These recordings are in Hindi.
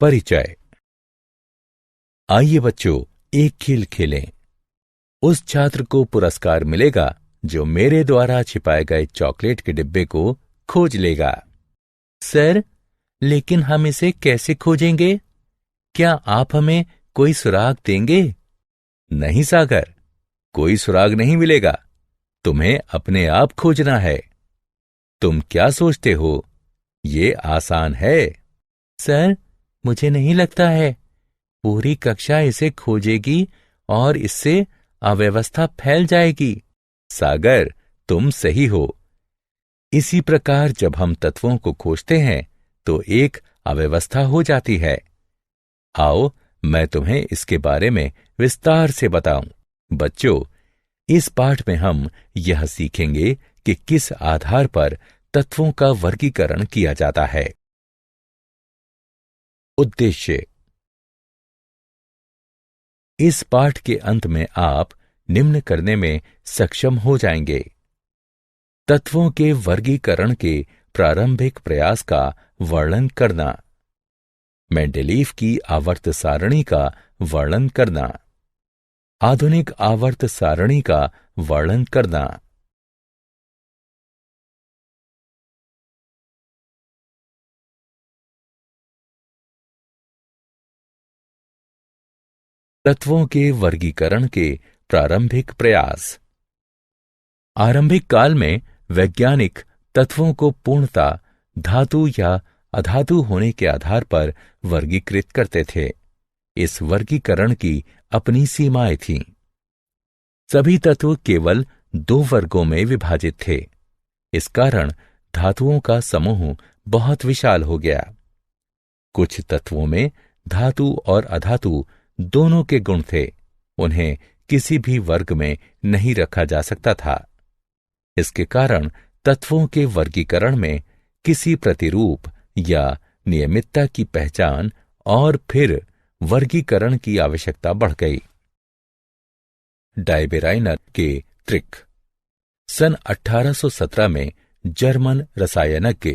परिचय। आइए बच्चों, एक खेल खेलें। उस छात्र को पुरस्कार मिलेगा जो मेरे द्वारा छिपाए गए चॉकलेट के डिब्बे को खोज लेगा। सर, लेकिन हम इसे कैसे खोजेंगे? क्या आप हमें कोई सुराग देंगे? नहीं सागर, कोई सुराग नहीं मिलेगा। तुम्हें अपने आप खोजना है। तुम क्या सोचते हो? ये आसान है। सर, मुझे नहीं लगता है पूरी कक्षा इसे खोजेगी और इससे अव्यवस्था फैल जाएगी। सागर, तुम सही हो। इसी प्रकार जब हम तत्वों को खोजते हैं तो एक अव्यवस्था हो जाती है। आओ, मैं तुम्हें इसके बारे में विस्तार से बताऊं। बच्चों, इस पाठ में हम यह सीखेंगे कि किस आधार पर तत्वों का वर्गीकरण किया जाता है। उद्देश्य। इस पाठ के अंत में आप निम्न करने में सक्षम हो जाएंगे। तत्वों के वर्गीकरण के प्रारंभिक प्रयास का वर्णन करना, मेंडेलीव की आवर्त सारणी का वर्णन करना, आधुनिक आवर्त सारणी का वर्णन करना। तत्वों के वर्गीकरण के प्रारंभिक प्रयास। आरंभिक काल में वैज्ञानिक तत्वों को पूर्णतः धातु या अधातु होने के आधार पर वर्गीकृत करते थे। इस वर्गीकरण की अपनी सीमाएं थीं। सभी तत्व केवल दो वर्गों में विभाजित थे। इस कारण धातुओं का समूह बहुत विशाल हो गया। कुछ तत्वों में धातु और अधातु दोनों के गुण थे। उन्हें किसी भी वर्ग में नहीं रखा जा सकता था। इसके कारण तत्वों के वर्गीकरण में किसी प्रतिरूप या नियमितता की पहचान और फिर वर्गीकरण की आवश्यकता बढ़ गई। डायबेराइनर के त्रिक। सन 1817 में जर्मन रसायनज्ञ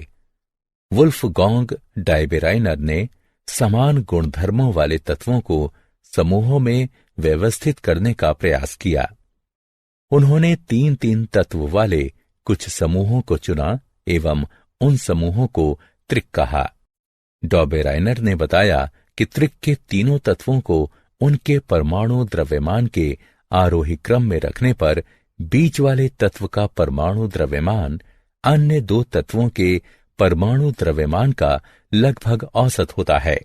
वुल्फगॉन्ग डायबेराइनर ने समान गुणधर्मों वाले तत्वों को समूहों में व्यवस्थित करने का प्रयास किया। उन्होंने 3-3 तत्व वाले कुछ समूहों को चुना एवं उन समूहों को त्रिक कहा। डायबेराइनर ने बताया कि त्रिक के तीनों तत्वों को उनके परमाणु द्रव्यमान के आरोही क्रम में रखने पर बीच वाले तत्व का परमाणु द्रव्यमान अन्य दो तत्वों के परमाणु द्रव्यमान का लगभग औसत होता है।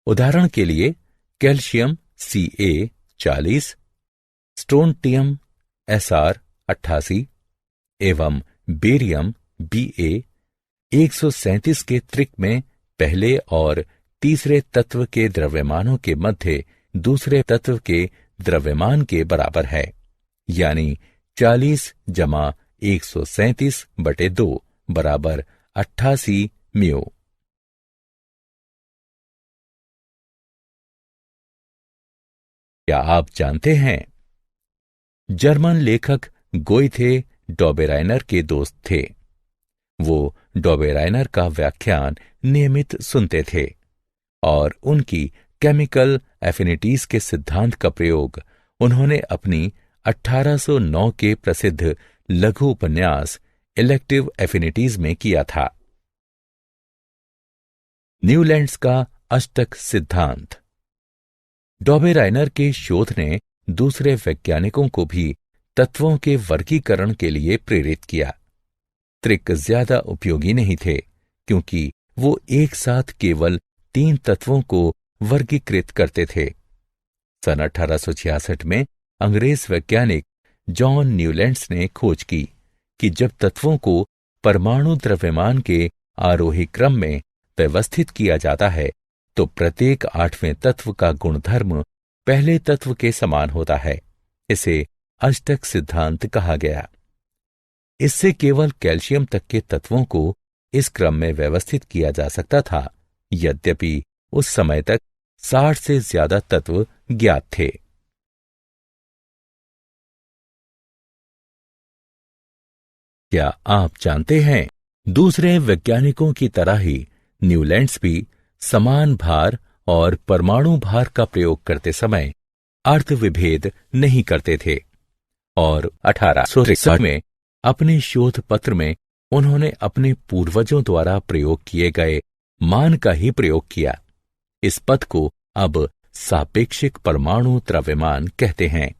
उदाहरण के लिए कैल्शियम Ca 40, स्ट्रोंटियम Sr 88 एवं बेरियम Ba 137 के त्रिक में पहले और तीसरे तत्व के द्रव्यमानों के मध्य दूसरे तत्व के द्रव्यमान के बराबर है, यानी 40 जमा 137/2 बराबर 88 म्यू। क्या आप जानते हैं? जर्मन लेखक गोइथे डायबेराइनर के दोस्त थे। वो डायबेराइनर का व्याख्यान नियमित सुनते थे और उनकी केमिकल एफिनिटीज के सिद्धांत का प्रयोग उन्होंने अपनी 1809 के प्रसिद्ध लघु उपन्यास इलेक्टिव एफिनिटीज में किया था। न्यूलैंड्स का अष्टक सिद्धांत। डायबेराइनर के शोध ने दूसरे वैज्ञानिकों को भी तत्वों के वर्गीकरण के लिए प्रेरित किया। त्रिक ज्यादा उपयोगी नहीं थे क्योंकि वो एक साथ केवल 3 तत्वों को वर्गीकृत करते थे। सन 1866 में अंग्रेज वैज्ञानिक जॉन न्यूलैंड्स ने खोज की कि जब तत्वों को परमाणु द्रव्यमान के आरोही क्रम में व्यवस्थित किया जाता है तो प्रत्येक 8वें तत्व का गुणधर्म पहले तत्व के समान होता है। इसे अष्टक सिद्धांत कहा गया। इससे केवल कैल्शियम तक के तत्वों को इस क्रम में व्यवस्थित किया जा सकता था, यद्यपि उस समय तक 60 से ज्यादा तत्व ज्ञात थे। क्या आप जानते हैं, दूसरे वैज्ञानिकों की तरह ही न्यूलैंड्स भी समान भार और परमाणु भार का प्रयोग करते समय अर्थ विभेद नहीं करते थे और 1863 में अपने शोध पत्र में उन्होंने अपने पूर्वजों द्वारा प्रयोग किए गए मान का ही प्रयोग किया। इस पद को अब सापेक्षिक परमाणु द्रव्यमान कहते हैं।